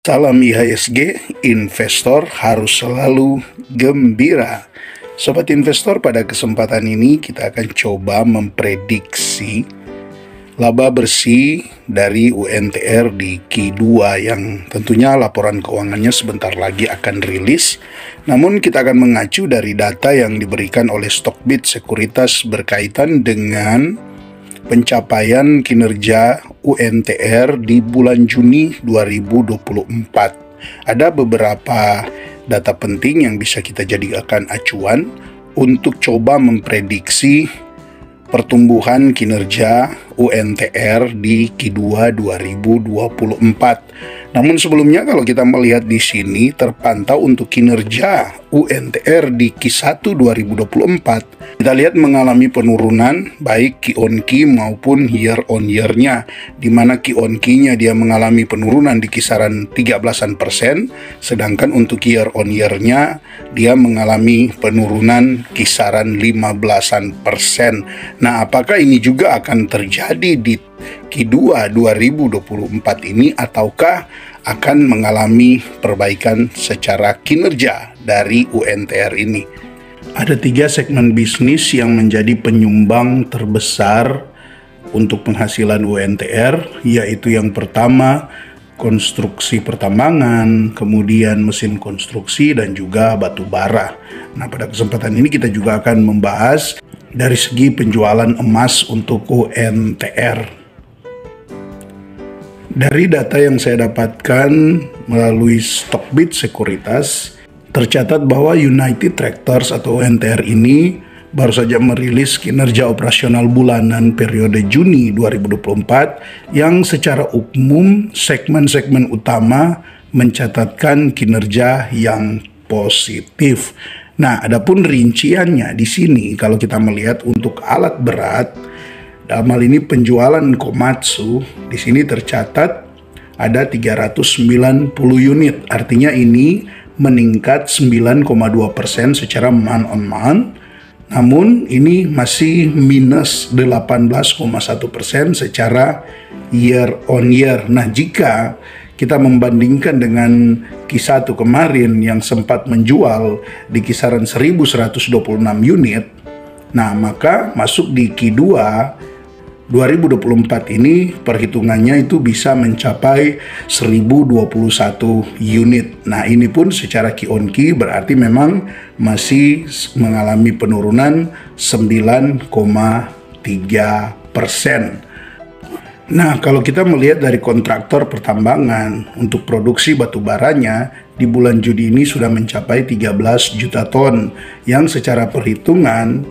Salam IHSG, investor harus selalu gembira. Sobat investor, pada kesempatan ini kita akan coba memprediksi laba bersih dari UNTR di Q2 yang tentunya laporan keuangannya sebentar lagi akan rilis. Namun kita akan mengacu dari data yang diberikan oleh Stockbit Sekuritas berkaitan dengan pencapaian kinerja UNTR di bulan Juni 2024. Ada beberapa data penting yang bisa kita jadikan acuan untuk coba memprediksi pertumbuhan kinerja UNTR di Q2 2024. Namun sebelumnya kalau kita melihat di sini terpantau untuk kinerja UNTR di Q1 2024, kita lihat mengalami penurunan baik Q on Q maupun year on year-nya, di mana Q on Q-nya dia mengalami penurunan di kisaran 13%, sedangkan untuk year on year-nya dia mengalami penurunan kisaran 15%. Nah, apakah ini juga akan terjadi di Q2 2024 ini ataukah akan mengalami perbaikan secara kinerja dari UNTR ini? Ada 3 segmen bisnis yang menjadi penyumbang terbesar untuk penghasilan UNTR, yaitu yang pertama konstruksi pertambangan, kemudian mesin konstruksi, dan juga batu bara. Nah, pada kesempatan ini kita juga akan membahas dari segi penjualan emas untuk UNTR. Dari data yang saya dapatkan melalui Stockbit Sekuritas, tercatat bahwa United Tractors atau UNTR ini baru saja merilis kinerja operasional bulanan periode Juni 2024 yang secara umum segmen-segmen utama mencatatkan kinerja yang positif. Nah, adapun rinciannya di sini kalau kita melihat untuk alat berat, dalam hal ini penjualan Komatsu, di sini tercatat ada 390 unit. Artinya ini meningkat 9,2% secara month on month. Namun ini masih minus 18,1% secara year on year. Nah, jika kita membandingkan dengan Q1 kemarin yang sempat menjual di kisaran 1126 unit, nah maka masuk di Q2 2024 ini perhitungannya itu bisa mencapai 1021 unit. Nah, ini pun secara Q on Q berarti memang masih mengalami penurunan 9,3%. Nah, kalau kita melihat dari kontraktor pertambangan untuk produksi batu baranya di bulan Juni ini sudah mencapai 13 juta ton yang secara perhitungan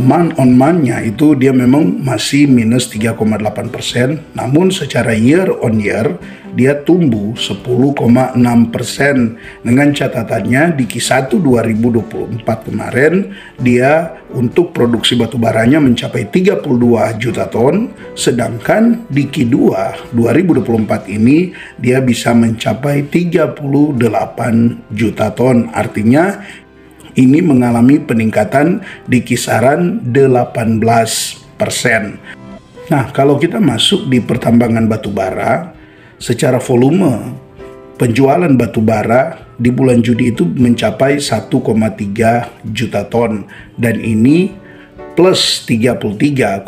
month on month-nya itu dia memang masih minus 3,8%, namun secara year on year dia tumbuh 10,6%. Dengan catatannya di Q1 2024 kemarin dia untuk produksi batu baranya mencapai 32 juta ton, sedangkan di Q2 2024 ini dia bisa mencapai 38 juta ton. Artinya ini mengalami peningkatan di kisaran 18%. Nah, kalau kita masuk di pertambangan batu bara, secara volume penjualan batu bara di bulan Juni itu mencapai 1,3 juta ton, dan ini plus 33,3%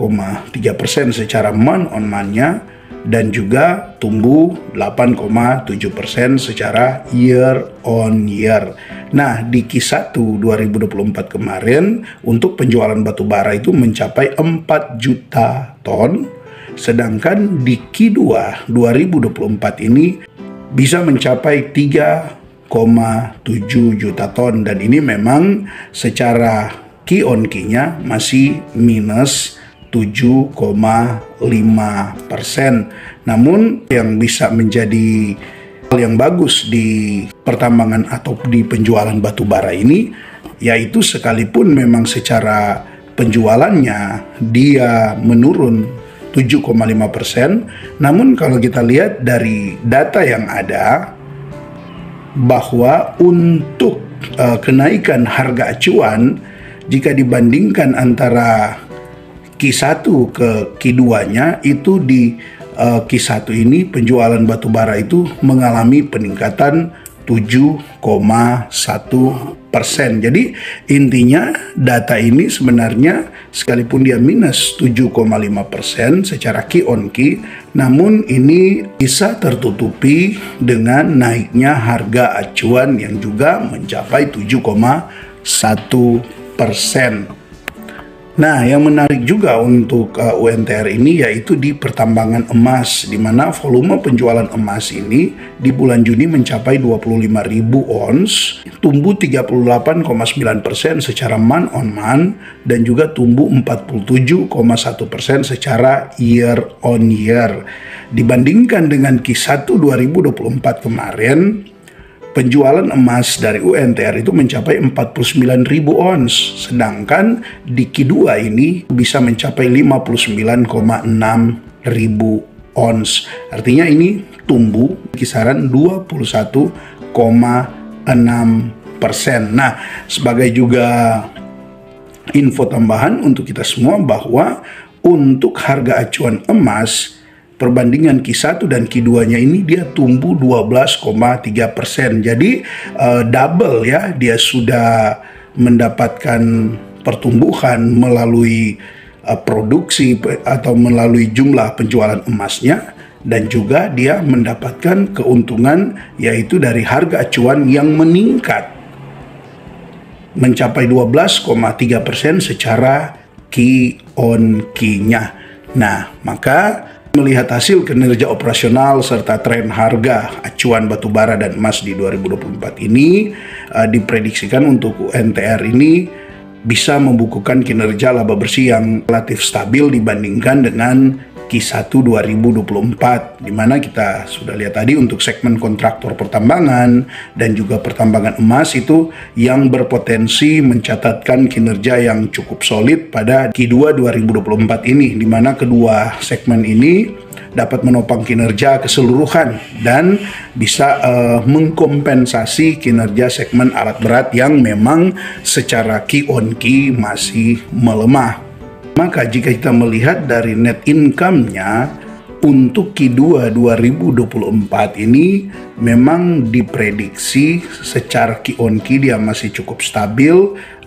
secara month on month-nya, dan juga tumbuh 8,7% secara year on year. Nah, di Q1 2024 kemarin untuk penjualan batu bara itu mencapai 4 juta ton, sedangkan di Q2 2024 ini bisa mencapai 3,7 juta ton, dan ini memang secara Q on Q-nya masih minus 7,5%. Namun yang bisa menjadi hal yang bagus di pertambangan atau di penjualan batu bara ini, yaitu sekalipun memang secara penjualannya dia menurun 7,5%, namun kalau kita lihat dari data yang ada bahwa untuk kenaikan harga acuan jika dibandingkan antara Q1 ke Q2-nya itu di Q1 ini penjualan batu bara itu mengalami peningkatan 7,1%. Jadi intinya data ini sebenarnya sekalipun dia minus 7,5% secara Q on Q, namun ini bisa tertutupi dengan naiknya harga acuan yang juga mencapai 7,1%. Nah, yang menarik juga untuk UNTR ini yaitu di pertambangan emas, di mana volume penjualan emas ini di bulan Juni mencapai 25.000 ons, tumbuh 38,9% secara month on month, dan juga tumbuh 47,1% secara year on year. Dibandingkan dengan Q1 2024 kemarin, penjualan emas dari UNTR itu mencapai 49.000 ons, sedangkan di Q2 ini bisa mencapai 59,6 ribu ons. Artinya ini tumbuh kisaran 21,6%. Nah, sebagai juga info tambahan untuk kita semua bahwa untuk harga acuan emas perbandingan Q1 dan Q2-nya ini dia tumbuh 12,3%. Jadi double ya, dia sudah mendapatkan pertumbuhan melalui produksi atau melalui jumlah penjualan emasnya, dan juga dia mendapatkan keuntungan yaitu dari harga acuan yang meningkat mencapai 12,3% secara Q on Q-nya. Nah, maka melihat hasil kinerja operasional serta tren harga acuan batubara dan emas di 2024 ini, diprediksikan untuk UNTR ini bisa membukukan kinerja laba bersih yang relatif stabil dibandingkan dengan Q1 2024, di mana kita sudah lihat tadi untuk segmen kontraktor pertambangan dan juga pertambangan emas itu yang berpotensi mencatatkan kinerja yang cukup solid pada Q2 2024 ini, di mana kedua segmen ini dapat menopang kinerja keseluruhan dan bisa mengkompensasi kinerja segmen alat berat yang memang secara Q on Q masih melemah. Maka jika kita melihat dari net income-nya untuk Q2 2024 ini memang diprediksi secara Q on Q dia masih cukup stabil.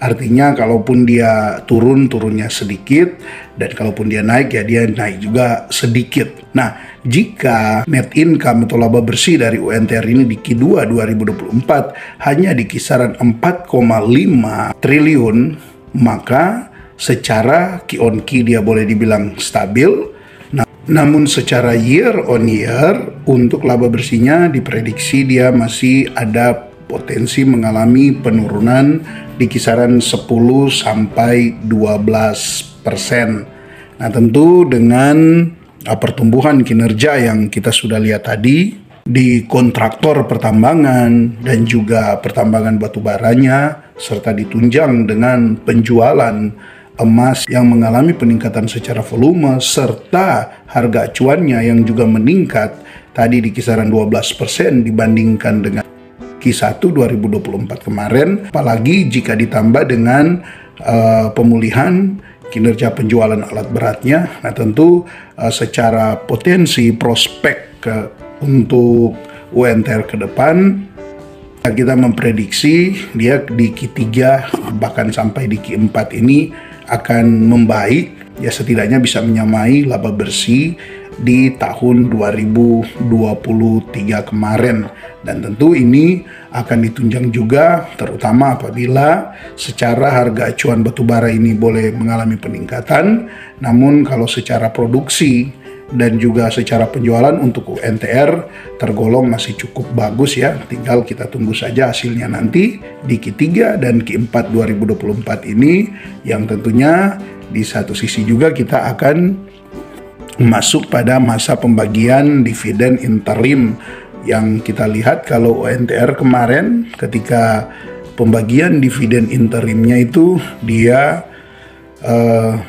Artinya kalaupun dia turunnya sedikit, dan kalaupun dia naik ya dia naik juga sedikit. Nah, jika net income atau laba bersih dari UNTR ini di Q2 2024 hanya di kisaran 4,5 triliun, maka secara Q on Q dia boleh dibilang stabil. Namun secara year on year untuk laba bersihnya diprediksi dia masih ada potensi mengalami penurunan di kisaran 10 sampai 12%. Nah, tentu dengan pertumbuhan kinerja yang kita sudah lihat tadi di kontraktor pertambangan dan juga pertambangan batubaranya, serta ditunjang dengan penjualan emas yang mengalami peningkatan secara volume serta harga acuannya yang juga meningkat tadi di kisaran 12% dibandingkan dengan Q1 2024 kemarin, apalagi jika ditambah dengan pemulihan kinerja penjualan alat beratnya. Nah, tentu secara potensi prospek untuk UNTR ke depan kita memprediksi dia di Q3 bahkan sampai di Q4 ini akan membaik, ya setidaknya bisa menyamai laba bersih di tahun 2023 kemarin. Dan tentu ini akan ditunjang juga terutama apabila secara harga acuan batubara ini boleh mengalami peningkatan, namun kalau secara produksi dan juga secara penjualan untuk UNTR tergolong masih cukup bagus ya. Tinggal kita tunggu saja hasilnya nanti di Q3 dan Q4 2024 ini, yang tentunya di satu sisi juga kita akan masuk pada masa pembagian dividen interim yang kita lihat kalau UNTR kemarin ketika pembagian dividen interimnya itu dia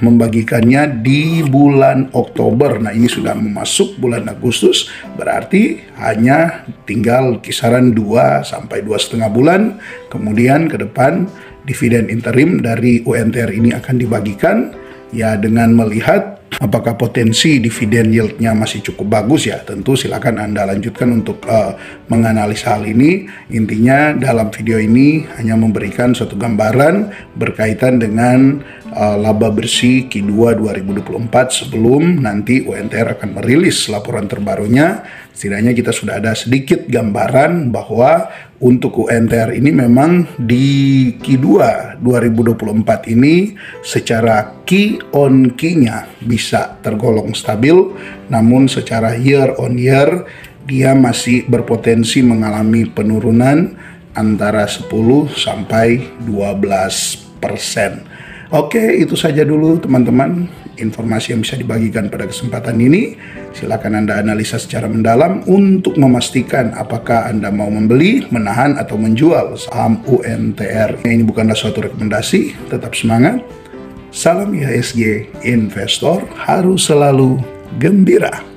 membagikannya di bulan Oktober. Nah, ini sudah masuk bulan Agustus, berarti hanya tinggal kisaran 2 sampai 2,5 bulan kemudian ke depan dividen interim dari UNTR ini akan dibagikan, ya dengan melihat Apakah potensi dividen yieldnya masih cukup bagus ya? Tentu silakan Anda lanjutkan untuk menganalisa hal ini. Intinya dalam video ini hanya memberikan suatu gambaran berkaitan dengan laba bersih Q2 2024 sebelum nanti UNTR akan merilis laporan terbarunya. Setidaknya kita sudah ada sedikit gambaran bahwa untuk UNTR ini memang di Q2 2024 ini secara Q on Q-nya bisa tergolong stabil, namun secara year on year dia masih berpotensi mengalami penurunan antara 10 sampai 12%. Oke, itu saja dulu teman-teman informasi yang bisa dibagikan pada kesempatan ini. Silakan Anda analisa secara mendalam untuk memastikan apakah Anda mau membeli, menahan, atau menjual saham UNTR. Ini bukanlah suatu rekomendasi, tetap semangat. Salam IHSG, investor harus selalu gembira.